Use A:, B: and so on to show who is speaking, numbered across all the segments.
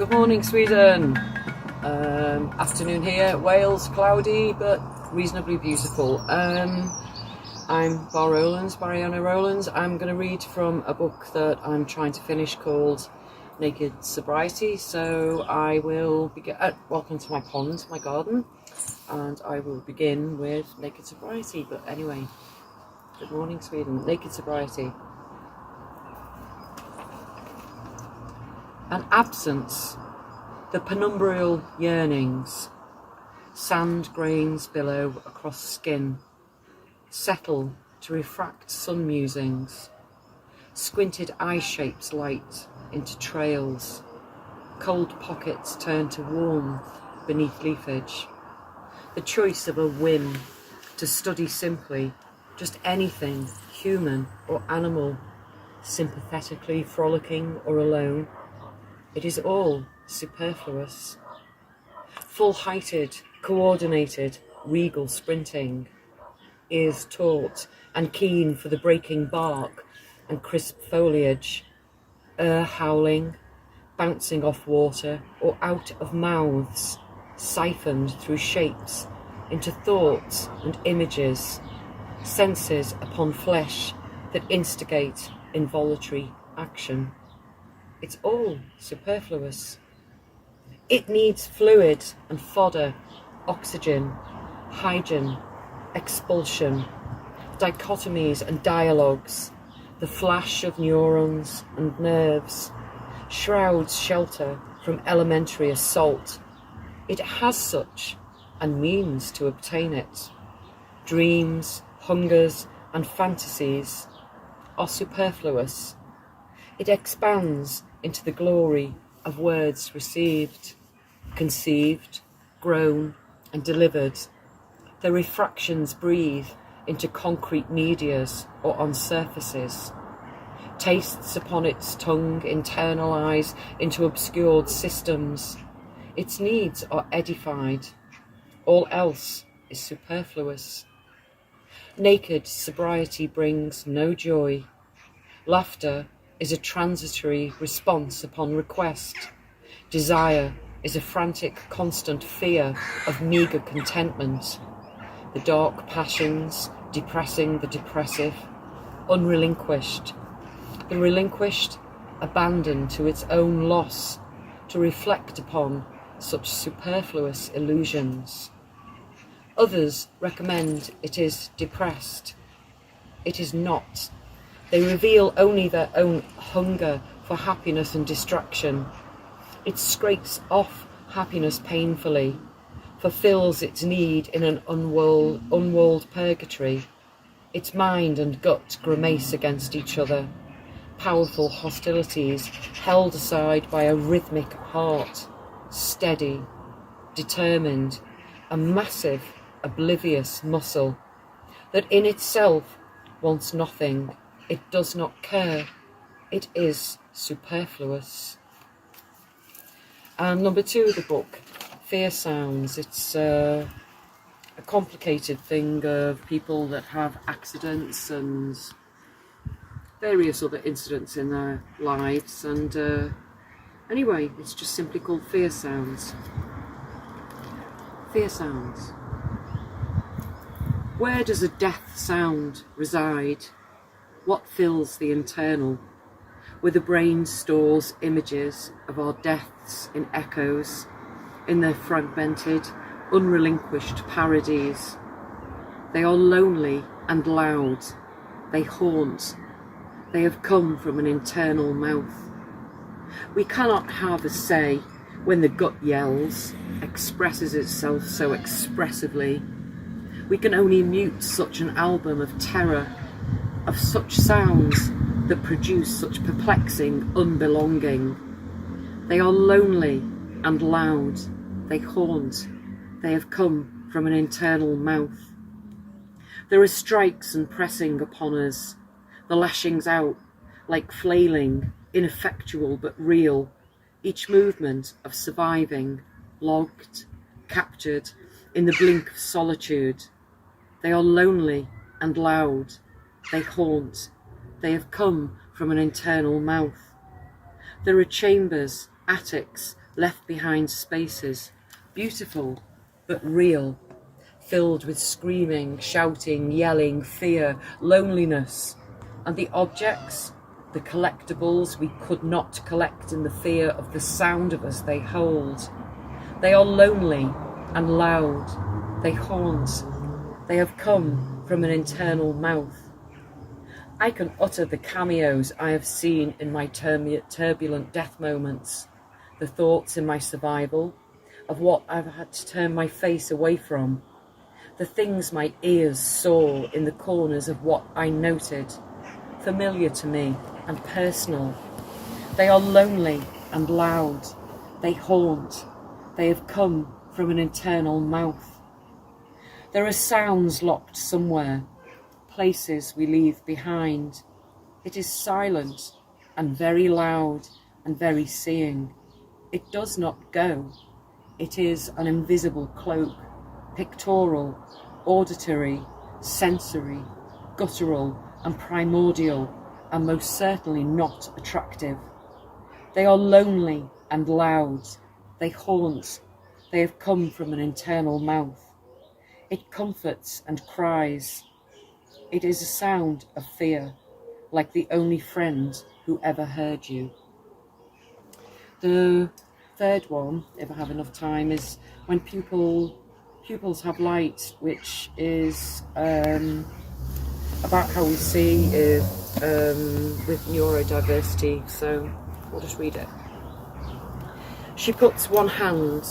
A: Good morning, Sweden. Afternoon here, Wales, cloudy but reasonably beautiful. I'm Bariane Rowlands. I'm going to read from a book that I'm trying to finish called Naked Sobriety. So I will begin. Welcome to my pond, my garden, and I will begin with Naked Sobriety. But anyway, good morning, Sweden. Naked Sobriety. An absence, the penumbral yearnings, sand grains billow across skin, settle to refract sun musings, squinted eye shapes light into trails, cold pockets turn to warmth beneath leafage, the choice of a whim to study simply just anything, human or animal, sympathetically frolicking or alone. It is all superfluous. Full-heighted, coordinated, regal sprinting, ears taut and keen for the breaking bark and crisp foliage, howling, bouncing off water or out of mouths, siphoned through shapes into thoughts and images, senses upon flesh that instigate involuntary action. It's all superfluous. It needs fluid and fodder, oxygen, hygiene, expulsion, dichotomies and dialogues, the flash of neurons and nerves, shrouds shelter from elementary assault. It has such and means to obtain it. Dreams, hungers and fantasies are superfluous. It expands into the glory of words received, conceived, grown and delivered. The refractions breathe into concrete medias or on surfaces. Tastes upon its tongue internalize into obscured systems. Its needs are edified. All else is superfluous. Naked sobriety brings no joy. Laughter is a transitory response upon request. Desire is a frantic, constant fear of meagre contentment. The dark passions depressing the depressive, unrelinquished. The relinquished abandoned to its own loss to reflect upon such superfluous illusions. Others recommend it is depressed. It is not. They reveal only their own hunger for happiness and distraction. It scrapes off happiness painfully, fulfills its need in an unwalled purgatory. Its mind and gut grimace against each other, powerful hostilities held aside by a rhythmic heart, steady, determined, a massive, oblivious muscle that in itself wants nothing. It does not care. It is superfluous. And number 2 of the book, Fear Sounds. It's a complicated thing of people that have accidents and various other incidents in their lives. And anyway, it's just simply called Fear Sounds. Fear Sounds. Where does a death sound reside? What fills the internal, where the brain stores images of our deaths in echoes, in their fragmented, unrelinquished parodies. They are lonely and loud. They haunt. They have come from an internal mouth. We cannot have a say when the gut yells, expresses itself so expressively. We can only mute such an album of terror, of such sounds that produce such perplexing unbelonging. They are lonely and loud. They haunt. They have come from an internal mouth. There are strikes and pressing upon us, the lashings out, like flailing, ineffectual but real, each movement of surviving, logged, captured in the blink of solitude. They are lonely and loud. They haunt. They have come from an internal mouth. There are chambers, attics, left behind spaces, beautiful but real, filled with screaming, shouting, yelling, fear, loneliness, and the objects, the collectibles we could not collect in the fear of the sound of us they hold. They are lonely and loud, they haunt, they have come from an internal mouth. I can utter the cameos I have seen in my turbulent death moments, the thoughts in my survival, of what I've had to turn my face away from, the things my ears saw in the corners of what I noted, familiar to me and personal. They are lonely and loud, they haunt, they have come from an internal mouth. There are sounds locked somewhere, places we leave behind. It is silent and very loud and very seeing. It does not go. It is an invisible cloak, pictorial, auditory, sensory, guttural and primordial, and most certainly not attractive. They are lonely and loud. They haunt. They have come from an internal mouth. It comforts and cries. It is a sound of fear, like the only friend who ever heard you. The third one, if I have enough time, is when pupils have light, which is about how we see with neurodiversity. So I'll just read it. She puts one hand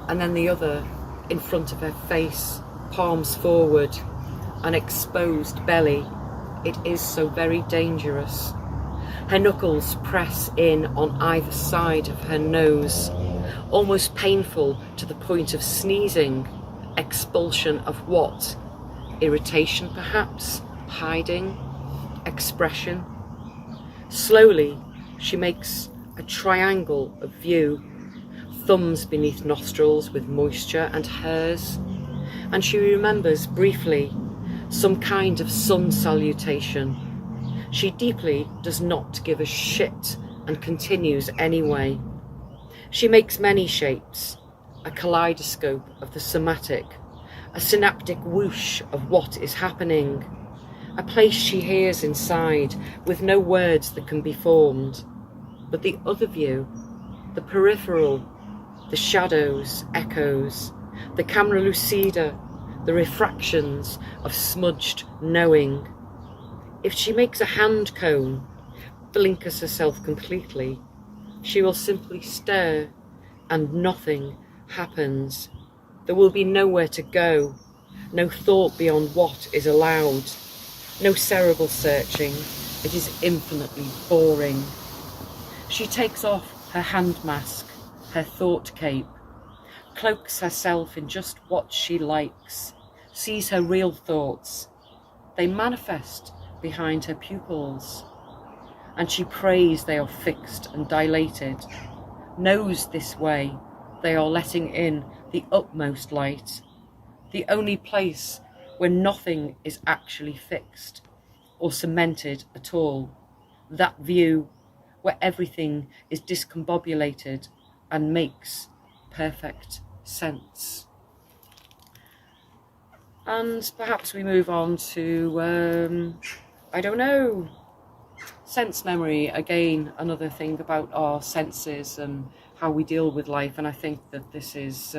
A: and then the other in front of her face, palms forward, an exposed belly. It is so very dangerous. Her knuckles press in on either side of her nose, almost painful to the point of sneezing. Expulsion of what? Irritation perhaps? Hiding? Expression? Slowly she makes a triangle of view, thumbs beneath nostrils with moisture and hers, and she remembers briefly some kind of sun salutation. She deeply does not give a shit and continues anyway. She makes many shapes, a kaleidoscope of the somatic, a synaptic whoosh of what is happening, a place she hears inside with no words that can be formed. But the other view, the peripheral, the shadows, echoes, the camera lucida, the refractions of smudged knowing. If she makes a hand cone, blinkers herself completely, she will simply stare and nothing happens. There will be nowhere to go, no thought beyond what is allowed, no cerebral searching. It is infinitely boring. She takes off her hand mask, her thought cape, cloaks herself in just what she likes, sees her real thoughts. They manifest behind her pupils, and she prays they are fixed and dilated, knows this way they are letting in the utmost light, the only place where nothing is actually fixed or cemented at all, that view where everything is discombobulated and makes perfect sense. And perhaps we move on to, I don't know, sense memory. Again, another thing about our senses and how we deal with life. And I think that this is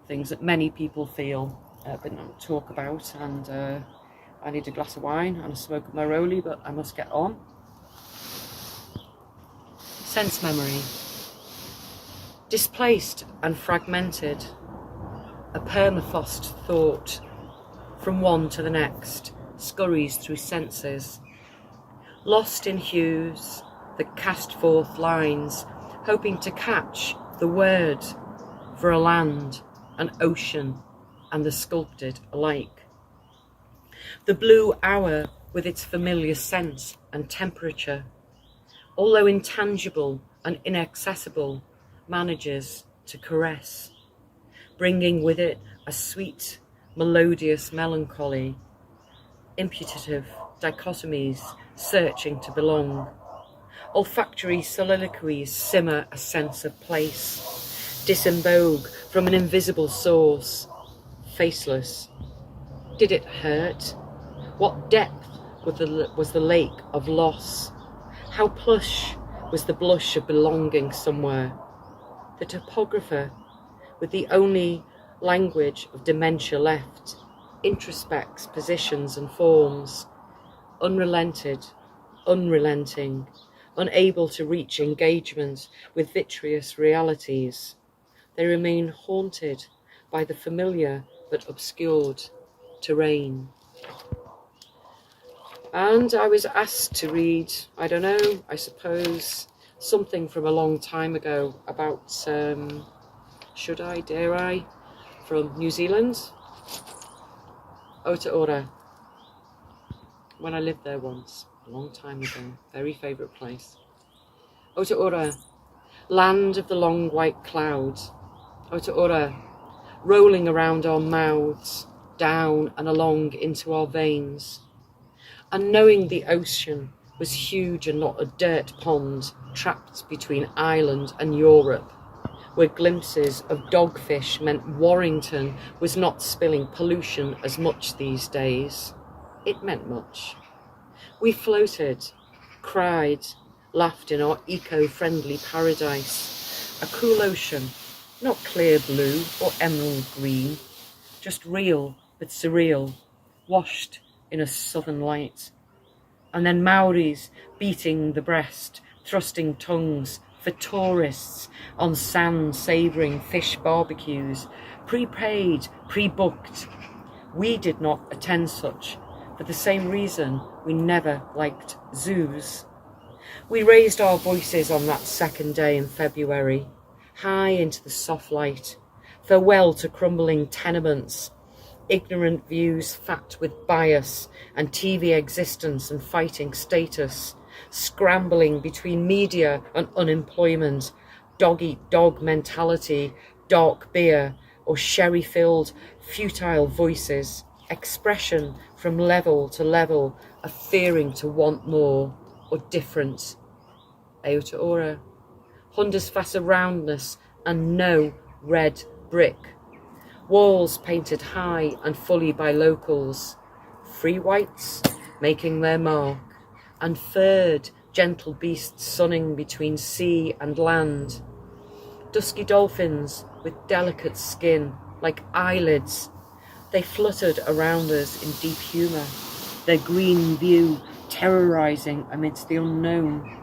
A: things that many people feel but don't talk about. And I need a glass of wine and a smoke of my rollie, but I must get on. Sense memory. Displaced and fragmented, a permafrost thought, from one to the next, scurries through senses. Lost in hues that cast forth lines, hoping to catch the word for a land, an ocean, and the sculpted alike. The blue hour with its familiar scent and temperature, although intangible and inaccessible, manages to caress, bringing with it a sweet, melodious melancholy, imputative dichotomies searching to belong, Olfactory soliloquies simmer a sense of place, disembogue from an invisible source, faceless. Did it hurt? What depth was the lake of loss? How plush was the blush of belonging somewhere? The topographer, with the only language of dementia left, introspects positions and forms, unrelenting, unable to reach engagement with vitreous realities. They remain haunted by the familiar but obscured terrain. And I was asked to read, I don't know, I suppose, something from a long time ago about, should I, dare I, from New Zealand, Aotearoa, when I lived there once, a long time ago, very favourite place. Aotearoa, land of the long white clouds. Aotearoa, rolling around our mouths, down and along into our veins. And knowing the ocean was huge and not a dirt pond trapped between Ireland and Europe, where glimpses of dogfish meant Warrington was not spilling pollution as much these days. It meant much. We floated, cried, laughed in our eco-friendly paradise, a cool ocean, not clear blue or emerald green, just real but surreal, washed in a southern light. And then Maoris beating the breast, thrusting tongues for tourists on sand savouring fish barbecues, prepaid, pre-booked. We did not attend such, for the same reason we never liked zoos. We raised our voices on that second day in February, high into the soft light, farewell to crumbling tenements, ignorant views fat with bias and TV existence and fighting status, scrambling between media and unemployment, dog-eat-dog mentality, dark beer or sherry-filled futile voices, expression from level to level of fearing to want more or different. Aotearoa, Hundesfassa roundness and no red brick. Walls painted high and fully by locals, free whites making their mark, and furred gentle beasts sunning between sea and land. Dusky dolphins with delicate skin like eyelids, they fluttered around us in deep humour, their green view terrorising amidst the unknown.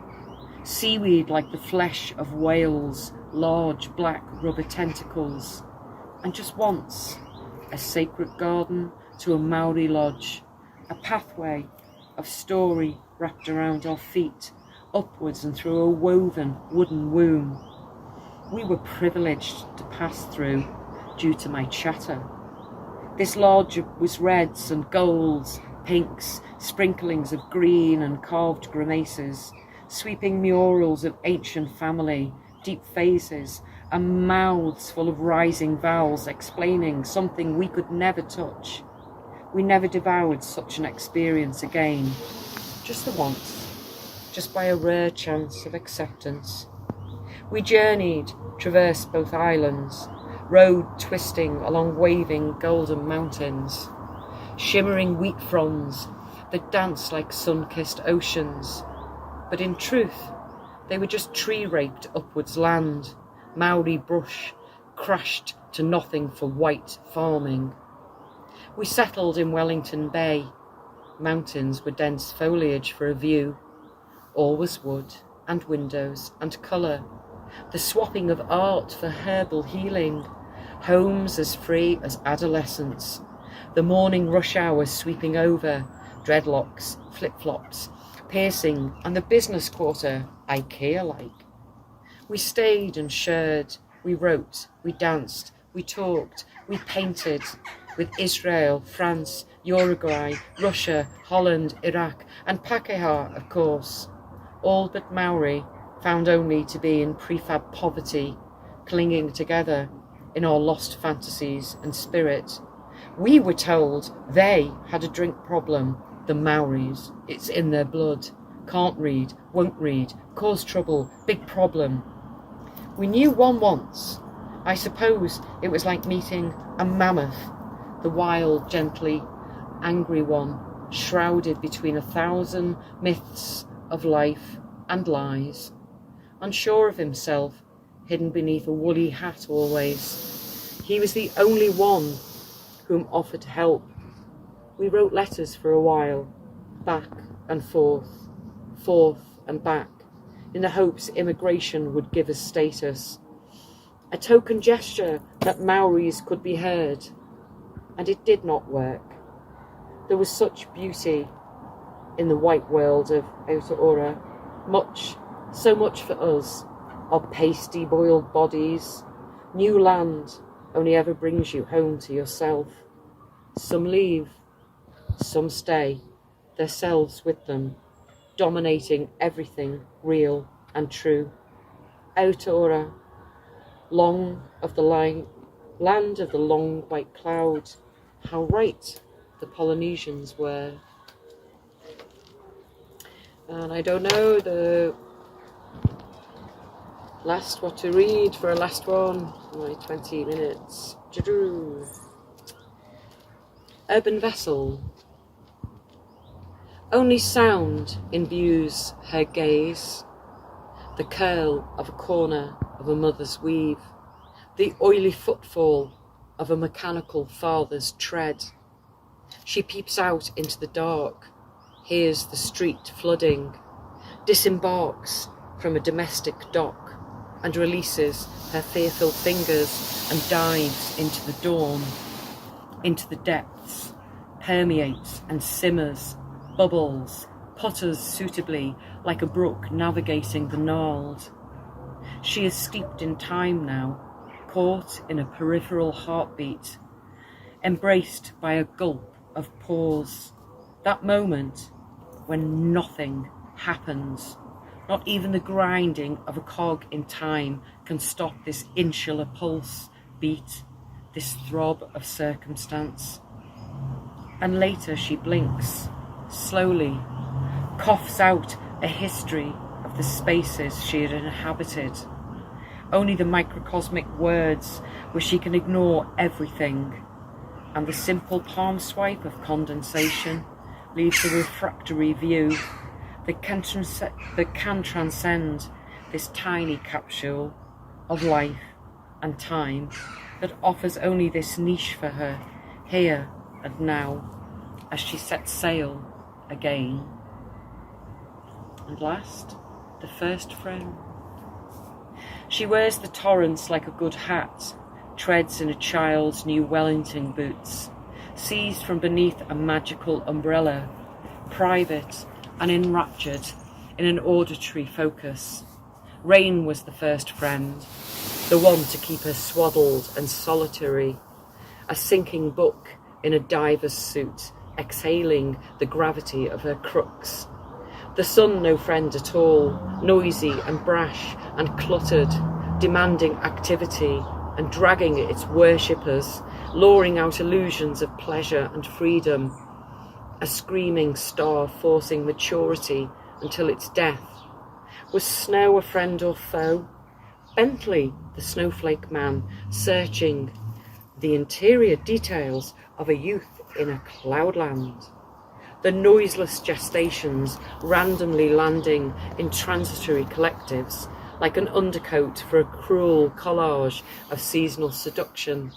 A: Seaweed like the flesh of whales, large black rubber tentacles. And just once, a sacred garden to a Maori lodge, a pathway of story wrapped around our feet, upwards and through a woven wooden womb. We were privileged to pass through due to my chatter. This lodge was reds and golds, pinks, sprinklings of green and carved grimaces, sweeping murals of ancient family, deep phases, and mouths full of rising vowels explaining something we could never touch. We never devoured such an experience again, just the once, just by a rare chance of acceptance. We journeyed, traversed both islands, rode twisting along waving golden mountains, shimmering wheat fronds that danced like sun-kissed oceans. But in truth, they were just tree-raped upwards land, Maori brush, crashed to nothing for white farming. We settled in Wellington Bay. Mountains were dense foliage for a view. All was wood and windows and colour, the swapping of art for herbal healing, homes as free as adolescence, the morning rush hour sweeping over, dreadlocks, flip-flops, piercing, and the business quarter, IKEA-like. We stayed and shared, we wrote, we danced, we talked, we painted, with Israel, France, Uruguay, Russia, Holland, Iraq, and Pakeha, of course, all but Maori, found only to be in prefab poverty, clinging together in our lost fantasies and spirit. We were told they had a drink problem, the Maoris, it's in their blood, can't read, won't read, cause trouble, big problem. We knew one once. I suppose it was like meeting a mammoth, the wild, gently angry one, shrouded between 1,000 myths of life and lies, unsure of himself, hidden beneath a woolly hat always. He was the only one whom offered help. We wrote letters for a while, back and forth, forth and back, in the hopes immigration would give us status, a token gesture that Maoris could be heard, and it did not work. There was such beauty in the white world of Aotearoa, so much for us, our pasty boiled bodies. New land only ever brings you home to yourself. Some leave, some stay, their selves with them, dominating everything real and true. Aotearoa, land of the long white cloud, how right the Polynesians were. And I don't know the last what to read for a last one. Only 20 minutes. Urban vessel. Only sound imbues her gaze, the curl of a corner of a mother's weave, the oily footfall of a mechanical father's tread. She peeps out into the dark, hears the street flooding, disembarks from a domestic dock and releases her fearful fingers and dives into the dawn, into the depths, permeates and simmers, bubbles, putters suitably like a brook navigating the gnarled. She is steeped in time now, caught in a peripheral heartbeat, embraced by a gulp of pause, that moment when nothing happens. Not even the grinding of a cog in time can stop this insular pulse beat, this throb of circumstance. And later she blinks, slowly, coughs out a history of the spaces she had inhabited. Only the microcosmic words where she can ignore everything, and the simple palm swipe of condensation leaves a refractory view that can transcend this tiny capsule of life and time that offers only this niche for her here and now as she sets sail again. And last, the first friend. She wears the torrents like a good hat, treads in a child's new Wellington boots, sees from beneath a magical umbrella, private and enraptured in an auditory focus. Rain was the first friend, the one to keep her swaddled and solitary, a sinking book in a diver's suit, exhaling the gravity of her crux. The sun no friend at all, noisy and brash and cluttered, demanding activity and dragging its worshippers, luring out illusions of pleasure and freedom. A screaming star forcing maturity until its death. Was snow a friend or foe? Bentley, the snowflake man, searching the interior details of a youth in a cloudland. The noiseless gestations randomly landing in transitory collectives, like an undercoat for a cruel collage of seasonal seduction.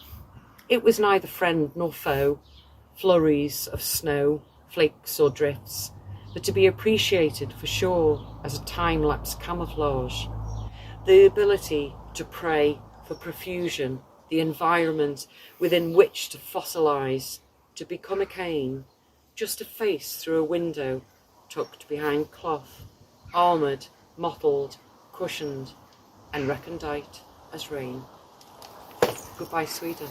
A: It was neither friend nor foe, flurries of snow, flakes or drifts, but to be appreciated for sure as a time-lapse camouflage. The ability to pray for profusion, the environment within which to fossilise, to become a cane, just a face through a window, tucked behind cloth, armoured, mottled, cushioned, and recondite as rain. Goodbye, Sweden.